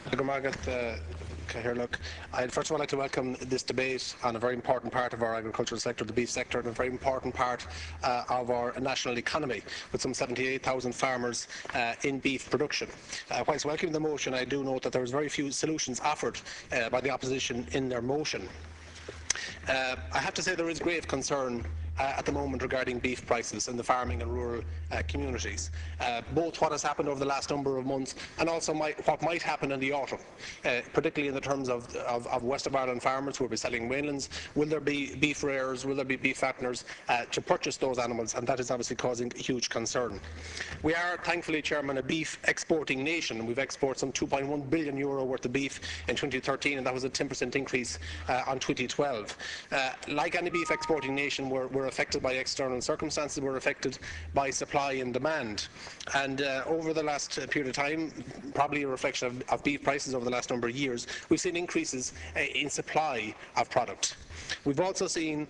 Good morning, I'd first of all like to welcome this debate on a very important part of our agricultural sector, the beef sector, and a very important part of our national economy, with some 78,000 farmers in beef production. Whilst welcoming the motion, I do note that there was very few solutions offered by the opposition in their motion. I have to say there is grave concern at the moment regarding beef prices in the farming and rural communities, both what has happened over the last number of months and also what might happen in the autumn, particularly in the terms of West of Ireland farmers who will be selling mainlands. Will there be beef rearers, will there be beef fatteners to purchase those animals? And that is obviously causing huge concern. We are, thankfully, Chairman, a beef exporting nation. We've exported some €2.1 billion worth of beef in 2013, and that was a 10% increase on 2012. Like any beef exporting nation, we're affected by external circumstances. We're affected by supply and demand. And over the last period of time, probably a reflection of beef prices over the last number of years, we've seen increases in supply of product. We've also seen,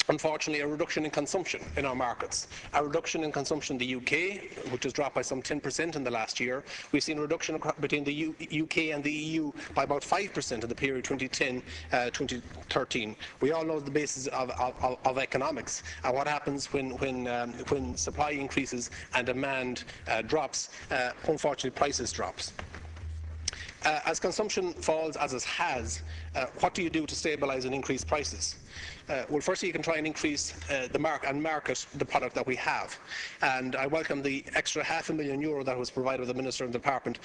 unfortunately, a reduction in consumption in our markets. A reduction in consumption in the UK, which has dropped by some 10% in the last year. We've seen a reduction between the UK and the EU by about 5% in the period 2010-2013. We all know the basis of economics and what happens when supply increases and demand drops. Unfortunately, prices drops. As consumption falls, as it has, what do you do to stabilise and increase prices? Well, firstly, you can try and increase the market the product that we have. And I welcome the extra €500,000 that was provided by the Minister and the Department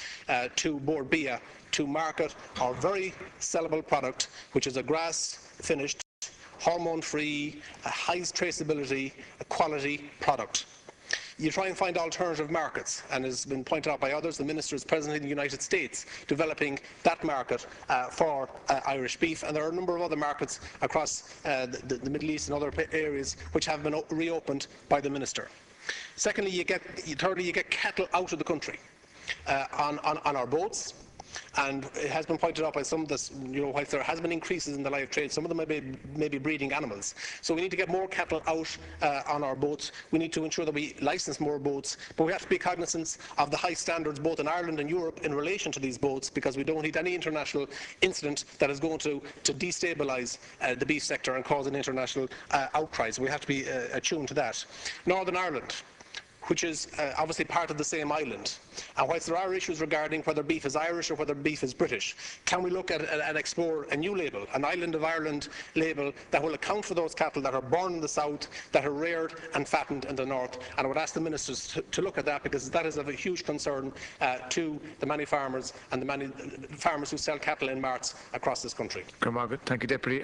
to Bord Bia to market our very sellable product, which is a grass-finished, hormone-free, high traceability, quality product. You try and find alternative markets, and as has been pointed out by others, the Minister is present in the United States developing that market for Irish beef, and there are a number of other markets across the Middle East and other areas which have been reopened by the Minister. Thirdly, you get cattle out of the country on our boats. And it has been pointed out by some of this, whilst there has been increases in the live trade, some of them may be breeding animals. So we need to get more cattle out on our boats. We need to ensure that we license more boats, but we have to be cognizant of the high standards both in Ireland and Europe in relation to these boats, because we don't need any international incident that is going to destabilise the beef sector and cause an international outcry. So we have to be attuned to that. Northern Ireland, which is obviously part of the same island. And whilst there are issues regarding whether beef is Irish or whether beef is British, can we look at and explore a new label, an Island of Ireland label that will account for those cattle that are born in the south, that are reared and fattened in the north? And I would ask the ministers to look at that, because that is of a huge concern to the many farmers and the many farmers who sell cattle in marts across this country. Thank you, Deputy.